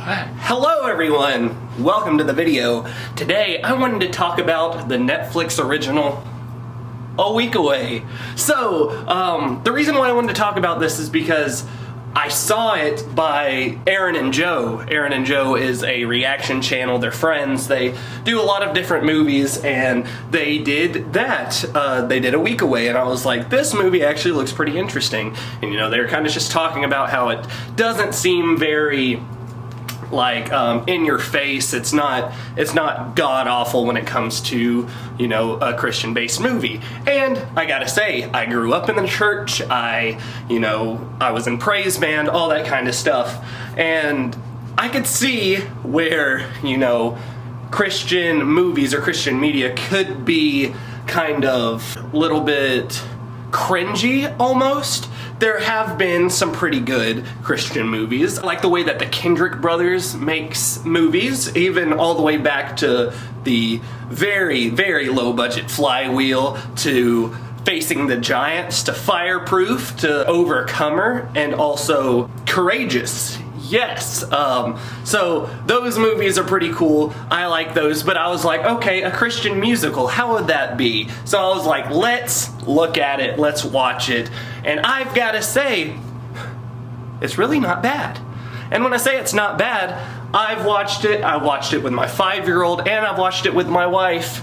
Hello everyone! Welcome to the video. Today I wanted to talk about the Netflix original A Week Away. So, the reason why I wanted to talk about this is because I saw it by Aaron and Joe. Aaron and Joe is a reaction channel. They're friends. They do a lot of different movies, and they did that. They did A Week Away, and I was like, this movie actually looks pretty interesting. And you know, they were kind of just talking about how it doesn't seem very like in your face. It's not god awful when it comes to, you know, a Christian based movie. And I gotta say, I grew up in the church. I was in praise band, all that kind of stuff, and I could see where, you know, Christian movies or Christian media could be kind of a little bit cringy almost. There have been some pretty good Christian movies. I like the way that the Kendrick brothers makes movies, even all the way back to the very, very low budget Flywheel, to Facing the Giants, to Fireproof, to Overcomer, and also Courageous. Yes, so those movies are pretty cool. I like those, but I was like, okay, a Christian musical, how would that be? So I was like, let's look at it, let's watch it, and I've gotta say, it's really not bad. And when I say it's not bad, I watched it with my 5-year-old, and I've watched it with my wife,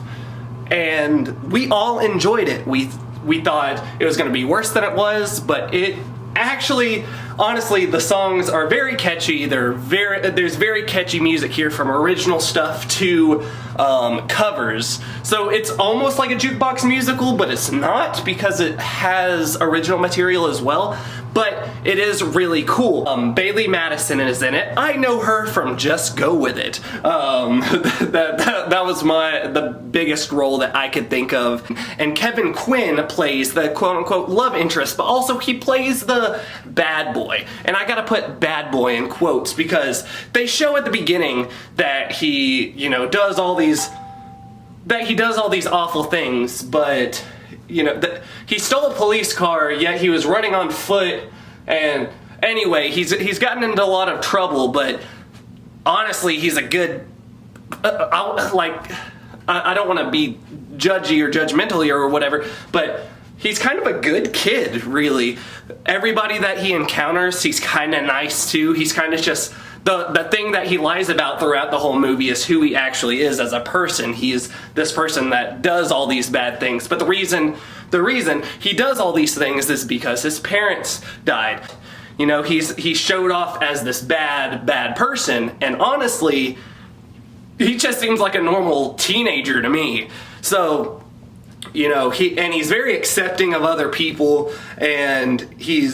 and we all enjoyed it. We thought it was gonna be worse than it was, but it actually, honestly, the songs are very catchy. There's very catchy music here, from original stuff to covers. So it's almost like a jukebox musical, but it's not, because it has original material as well. But it is really cool. Bailey Madison is in it. I know her from Just Go With It. That was the biggest role that I could think of. And Kevin Quinn plays the quote-unquote love interest, but also he plays the bad boy. And I gotta put bad boy in quotes, because they show at the beginning that he, you know, does all these awful things, but you know, he stole a police car, yet he was running on foot, and anyway, he's gotten into a lot of trouble, but honestly, he's a good, I don't want to be judgy or judgmental here or whatever, but he's kind of a good kid, really. Everybody that he encounters, he's kind of nice to. He's kind of just, the thing that he lies about throughout the whole movie is who he actually is as a person. He is this person that does all these bad things. But the reason he does all these things is because his parents died. You know, he showed off as this bad person, and honestly, he just seems like a normal teenager to me. So, you know, he's very accepting of other people, and he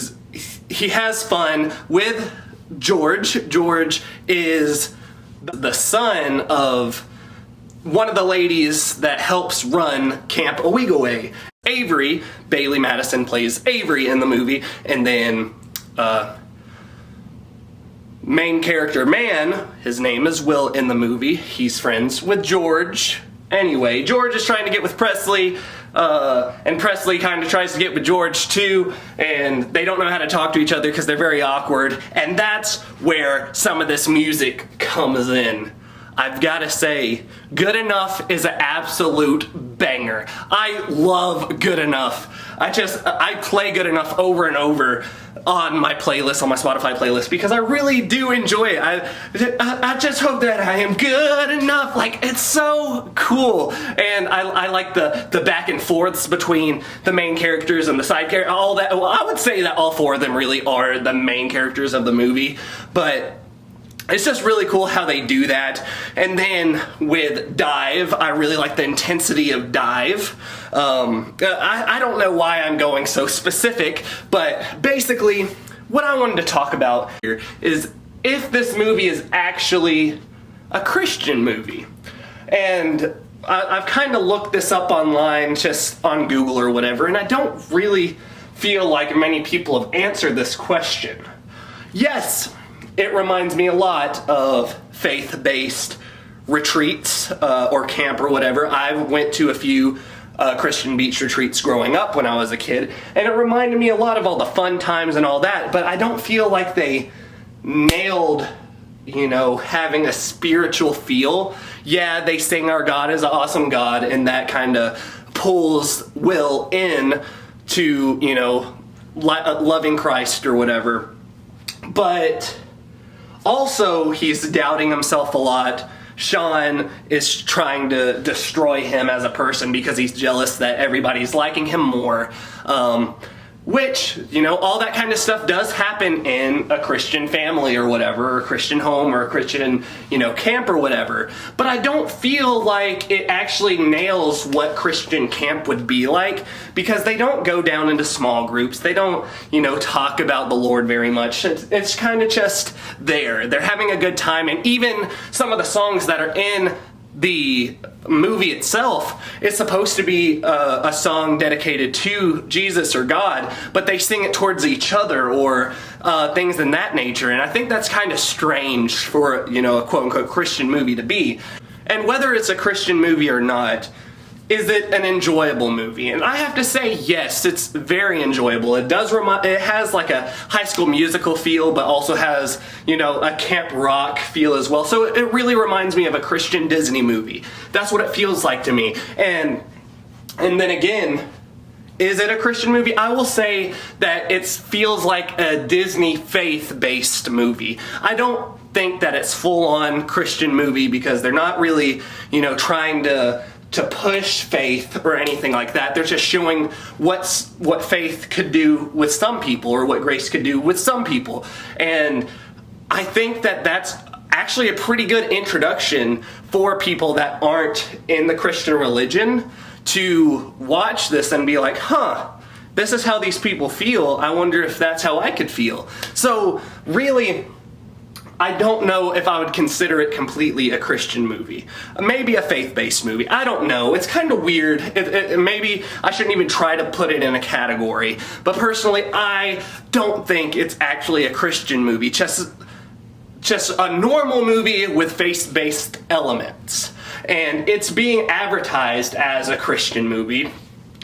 has fun with George. George is the son of one of the ladies that helps run Camp A Week Away. Avery, Bailey Madison plays Avery in the movie, and then main character Man, his name is Will in the movie. He's friends with George. Anyway, George is trying to get with Presley, and Presley kind of tries to get with George too, and they don't know how to talk to each other because they're very awkward, and that's where some of this music comes in. I've got to say, Good Enough is an absolute banger. I love Good Enough. I play Good Enough over and over on my playlist, on my Spotify playlist, because I really do enjoy it. I just hope that I am good enough. Like, it's so cool. And I like the back and forths between the main characters and the side characters, all that. Well, I would say that all four of them really are the main characters of the movie, but it's just really cool how they do that. And then with Dive, I really like the intensity of Dive. I don't know why I'm going so specific, but basically what I wanted to talk about here is if this movie is actually a Christian movie. And I've kind of looked this up online, just on Google or whatever, and I don't really feel like many people have answered this question. Yes, it reminds me a lot of faith-based retreats or camp or whatever. I went to a few Christian beach retreats growing up when I was a kid, and it reminded me a lot of all the fun times and all that, but I don't feel like they nailed you know, having a spiritual feel. Yeah, they sing our God is an awesome God, and that kind of pulls Will in to, you know, loving Christ or whatever. But also, he's doubting himself a lot. Sean is trying to destroy him as a person because he's jealous that everybody's liking him more. Which, you know, all that kind of stuff does happen in a Christian family or whatever, or a Christian home or a Christian, you know, camp or whatever. But I don't feel like it actually nails what Christian camp would be like, because they don't go down into small groups. They don't, you know, talk about the Lord very much. It's kind of just there. They're having a good time. And even some of the songs that are in the movie itself is supposed to be a song dedicated to Jesus or God, but they sing it towards each other or things in that nature. And I think that's kind of strange for, you know, a quote-unquote Christian movie to be. And whether it's a Christian movie or not, is it an enjoyable movie? And I have to say, yes, it's very enjoyable. It has like a High School Musical feel, but also has, you know, a camp rock feel as well. So it really reminds me of a Christian Disney movie. That's what it feels like to me. And then again, is it a Christian movie? I will say that it feels like a Disney faith-based movie. I don't think that it's full-on Christian movie, because they're not really, you know, trying to push faith or anything like that. They're just showing what faith could do with some people, or what grace could do with some people. And I think that that's actually a pretty good introduction for people that aren't in the Christian religion to watch this and be like, huh, this is how these people feel. I wonder if that's how I could feel. So really, I don't know if I would consider it completely a Christian movie. Maybe a faith-based movie. I don't know. It's kind of weird. Maybe I shouldn't even try to put it in a category. But personally, I don't think it's actually a Christian movie. Just a normal movie with faith-based elements. And it's being advertised as a Christian movie,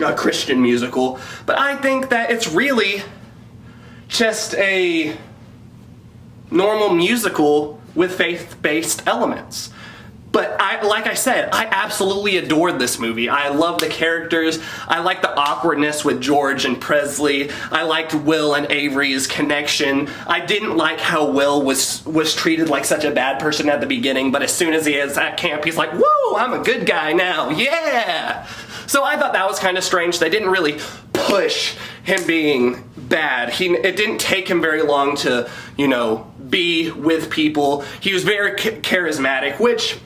a Christian musical. But I think that it's really just a normal musical with faith-based elements. But like I said, I absolutely adored this movie. I love the characters. I like the awkwardness with George and Presley. I liked Will and Avery's connection. I didn't like how Will was treated like such a bad person at the beginning, but as soon as he is at camp, he's like, whoa, I'm a good guy now, yeah! So I thought that was kind of strange. They didn't really push him being bad. It didn't take him very long to, you know, be with people. He was very charismatic, which,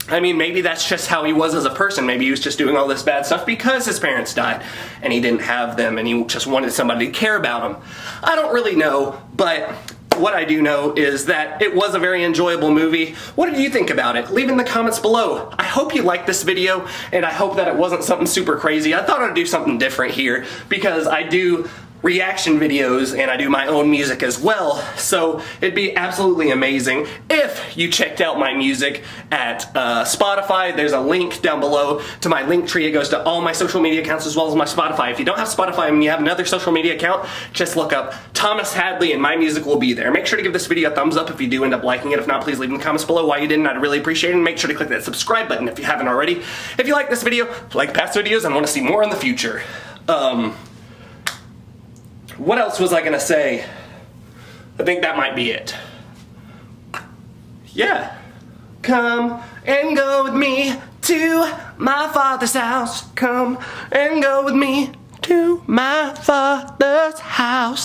I mean, maybe that's just how he was as a person. Maybe he was just doing all this bad stuff because his parents died and he didn't have them and he just wanted somebody to care about him. I don't really know, but what I do know is that it was a very enjoyable movie. What did you think about it? Leave in the comments below. I hope you liked this video, and I hope that it wasn't something super crazy. I thought I'd do something different here because I do reaction videos and I do my own music as well, so it'd be absolutely amazing if you checked out my music at Spotify. There's a link down below to my LinkTree. It goes to all my social media accounts as well as my Spotify. If you don't have Spotify and you have another social media account, just look up Thomas Hadley and my music will be there. Make sure to give this video a thumbs up if you do end up liking it. If not, please leave in the comments below why you didn't. I'd really appreciate it. And make sure to click that subscribe button if you haven't already. If you like this video, like past videos and want to see more in the future. What else was I gonna say? I think that might be it. Yeah. Come and go with me to my Father's house. Come and go with me to my Father's house.